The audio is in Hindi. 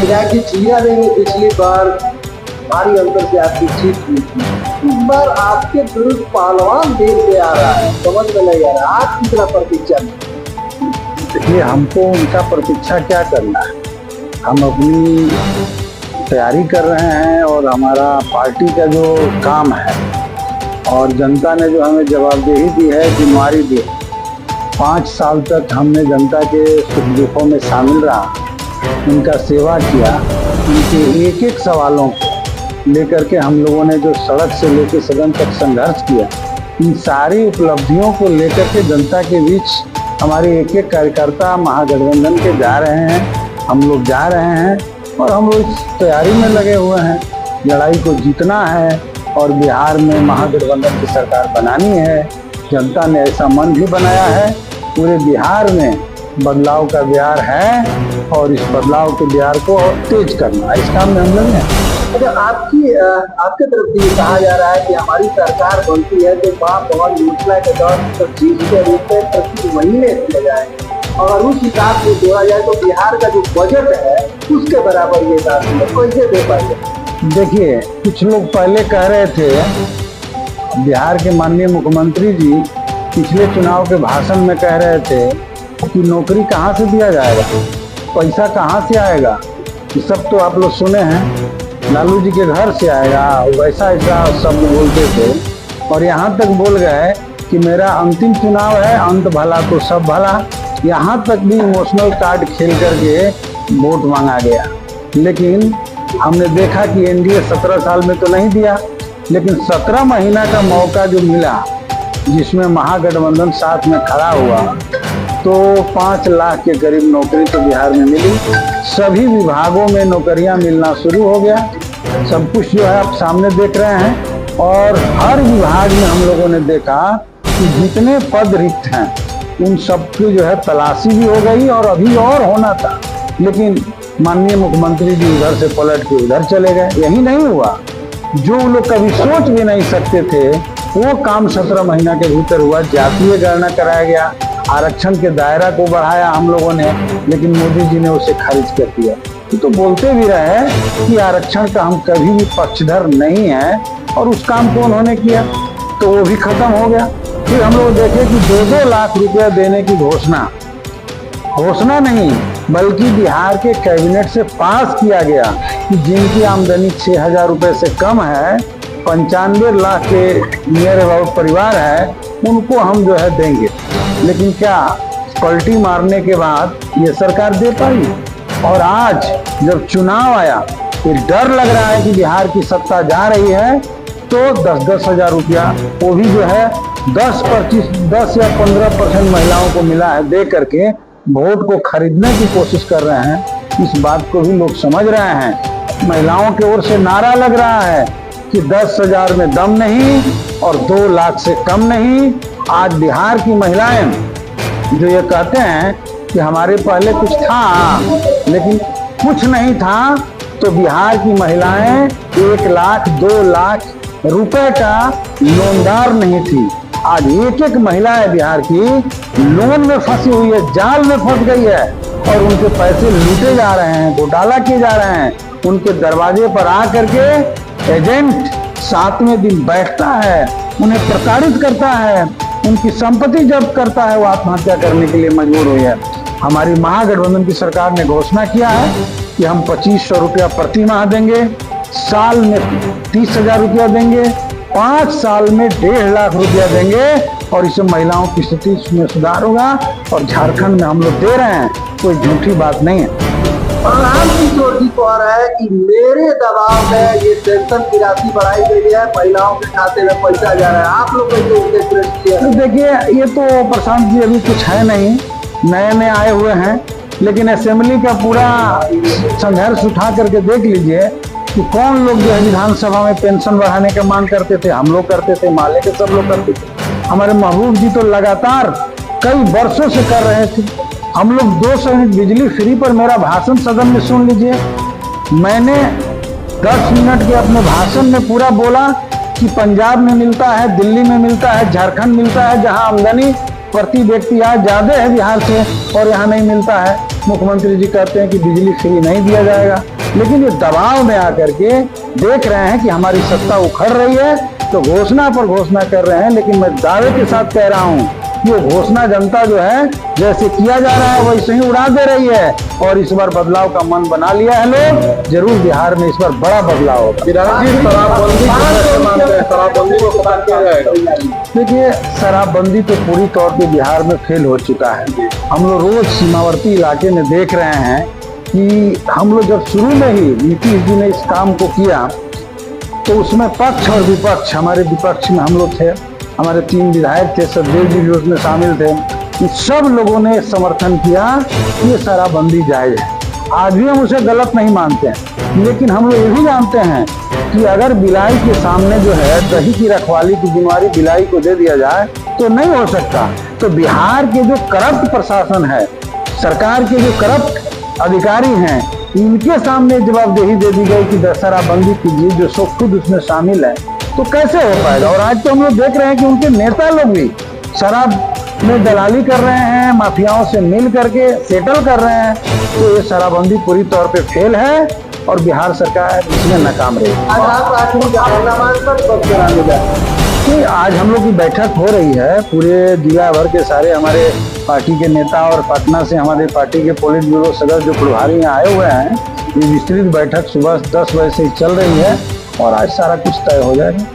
विधायक जीरा देंगे, पिछली बार भारी अंतर से आपकी जीत हुई थी। इस बार आपके विरुद्ध पहलवान देर से आ रहा है, समझ में नहीं आ रहा आप कितना प्रतीक्षा में? देखिए, हमको उनका प्रतीक्षा क्या करना है, हम अपनी तैयारी कर रहे हैं और हमारा पार्टी का जो काम है और जनता ने जो हमें जवाबदेही दी है, जिम्मेदारी दी है, 5 साल तक हमने जनता के सुख दुखों में शामिल रहा, उनका सेवा किया, उनके एक एक सवालों को लेकर के हम लोगों ने जो सड़क से लेकर सदन तक संघर्ष किया, इन सारी उपलब्धियों को लेकर के जनता के बीच हमारे एक एक कार्यकर्ता महागठबंधन के जा रहे हैं, हम लोग जा रहे हैं और हम लोग इस तैयारी में लगे हुए हैं। लड़ाई को जीतना है और बिहार में महागठबंधन की सरकार बनानी है। जनता ने ऐसा मन भी बनाया है, पूरे बिहार में बदलाव का बिहार है और इस बदलाव के बिहार को और तेज करना, इस काम में हम लोग हैं। अच्छा, आपके तरफ से ये कहा जा रहा है कि हमारी सरकार बनती है तो बाप भवन योजना के तहत 25 रुपए प्रति महीने दिया जाए और उस हिसाब से जोड़ा जाए तो बिहार का जो बजट है उसके बराबर ये राशि है, कैसे दे पाएंगे? देखिए, कुछ लोग पहले कह रहे थे, बिहार के माननीय मुख्यमंत्री जी पिछले चुनाव के भाषण में कह रहे थे कि नौकरी कहाँ से दिया जाएगा, पैसा कहाँ से आएगा। ये सब तो आप लोग सुने हैं, लालू जी के घर से आएगा, वैसा ऐसा सब बोलते थे और यहाँ तक बोल गए कि मेरा अंतिम चुनाव है, अंत भला तो सब भला। यहाँ तक भी इमोशनल कार्ड खेल करके वोट मांगा गया। लेकिन हमने देखा कि एनडीए 17 साल में तो नहीं दिया, लेकिन 17 महीना का मौका जो मिला, जिसमें महागठबंधन साथ में खड़ा हुआ, तो 5 लाख के करीब नौकरी तो बिहार में मिली। सभी विभागों में नौकरियां मिलना शुरू हो गया। सब कुछ जो है आप सामने देख रहे हैं और हर विभाग में हम लोगों ने देखा कि जितने पद रिक्त हैं उन सबकी जो है तलाशी भी हो गई और अभी और होना था, लेकिन माननीय मुख्यमंत्री जी उधर से पलट के उधर चले गए। यही नहीं हुआ, जो लोग कभी सोच भी नहीं सकते थे वो काम 17 महीना के भीतर हुआ। जातीय गणना कराया गया, आरक्षण के दायरा को बढ़ाया हम लोगों ने, लेकिन मोदी जी ने उसे खारिज कर दिया। तो बोलते भी रहे कि आरक्षण का हम कभी भी पक्षधर नहीं है और उस काम को उन्होंने किया तो वो भी खत्म हो गया। फिर हम लोग देखे कि 2-2 लाख रुपया देने की घोषणा नहीं बल्कि बिहार के कैबिनेट से पास किया गया कि जिनकी आमदनी 6,000 रुपये से कम है, 95 लाख के नियर अबाउट परिवार है, उनको हम जो है देंगे। लेकिन क्या पलटी मारने के बाद ये सरकार दे पाई? और आज जब चुनाव आया तो डर लग रहा है कि बिहार की सत्ता जा रही है, तो 10-10 हजार रुपया वो भी जो है 10 या 15% महिलाओं को मिला है, दे करके वोट को खरीदने की कोशिश कर रहे हैं। इस बात को भी लोग समझ रहे हैं। महिलाओं की ओर से नारा लग रहा है कि 10,000 में दम नहीं और 2 लाख से कम नहीं। आज बिहार की महिलाएं जो ये कहते हैं कि हमारे पहले कुछ था लेकिन कुछ नहीं था, तो बिहार की महिलाएं 1 लाख 2 लाख रुपए का लोनदार नहीं थी। आज एक एक महिला है बिहार की लोन में फंसी हुई है, जाल में फंस गई है और उनके पैसे लूटे जा रहे हैं, घोटाला किए जा रहे हैं। उनके दरवाजे पर आ करके एजेंट 7वें दिन बैठता है, उन्हें प्रताड़ित करता है, उनकी संपत्ति जब्त करता है, वो आत्महत्या करने के लिए मजबूर हुई है। हमारी महागठबंधन की सरकार ने घोषणा किया है कि हम 2500 रुपया प्रति माह देंगे, साल में 30,000 रुपया देंगे, 5 साल में 1.5 लाख रुपया देंगे और इससे महिलाओं की स्थिति में सुधार होगा। और झारखंड में हम लोग दे रहे हैं, कोई झूठी बात नहीं है। प्रधान किशोर जी कह रहे हैं कि मेरे दबाव में ये पेंशन की राशि बढ़ाई गई है, महिलाओं के खाते में पैसा जा रहा है। आप लोग तो देखिए, ये तो प्रशांत जी अभी कुछ है नहीं, नए आए हुए हैं, लेकिन असेंबली का पूरा संघर्ष उठा करके देख लीजिए कि कौन लोग जो है विधानसभा में पेंशन बढ़ाने की मांग करते थे। हम लोग करते थे, माले के सब लोग करते थे। हमारे महबूब जी तो लगातार कई वर्षों से कर रहे थे। हम लोग 200 यूनिट बिजली फ्री पर, मेरा भाषण सदन में सुन लीजिए, मैंने 10 मिनट के अपने भाषण में पूरा बोला कि पंजाब में मिलता है, दिल्ली में मिलता है, झारखंड मिलता है, जहां आमदनी प्रति व्यक्ति आज ज्यादा है बिहार से और यहाँ नहीं मिलता है। मुख्यमंत्री जी कहते हैं कि बिजली फ्री नहीं दिया जाएगा। लेकिन ये दबाव में आकर के देख रहे हैं कि हमारी सत्ता उखड़ रही है तो घोषणा पर घोषणा कर रहे हैं। लेकिन मैं दावे के साथ कह रहा हूं कि वो घोषणा जनता जो है जैसे किया जा रहा है वैसे ही उड़ा दे रही है। और इस बार बदलाव का मन बना लिया है लोग, जरूर बिहार में इस बार बड़ा बदलाव होगा। देखिए, शराबबंदी तो पूरी तौर पे बिहार में फेल हो चुका है। हम लोग रोज सीमावर्ती इलाके में देख रहे हैं कि हम लोग जब शुरू में ही नीतीश जी ने इस काम को किया तो उसमें पक्ष और विपक्ष, हमारे विपक्ष में हम लोग थे, हमारे 3 विधायक थे, सचदेव जी भी उसमें शामिल थे, कि सब लोगों ने समर्थन किया कि ये शराबबंदी जायज है। आज भी हम उसे गलत नहीं मानते हैं, लेकिन हम लोग ये भी जानते हैं कि अगर बिलाई के सामने जो है दही की रखवाली की जिम्मेदारी बिलाई को दे दिया जाए तो नहीं हो सकता। तो बिहार के जो करप्ट प्रशासन है, सरकार के जो करप्ट अधिकारी हैं, इनके सामने जवाबदेही दे दी गई कि शराबबंदी कीजिए, जो सब खुद उसमें शामिल है, तो कैसे हो पाएगा। और आज तो हम लोग देख रहे हैं कि उनके नेता लोग भी शराब में दलाली कर रहे हैं, माफियाओं से मिल करके सेटल कर रहे हैं। तो ये शराबबंदी पूरी तौर पे फेल है और बिहार सरकार इसमें नाकाम रही। आज हम लोग की बैठक हो रही है, पूरे जिला भर के सारे हमारे पार्टी के नेता और पटना से हमारे पार्टी के पोलिट ब्यूरो सदस्य जो प्रभारी यहाँ आए हुए हैं। ये विस्तृत बैठक सुबह 10 बजे से चल रही है और आज सारा कुछ तय हो जाएगा।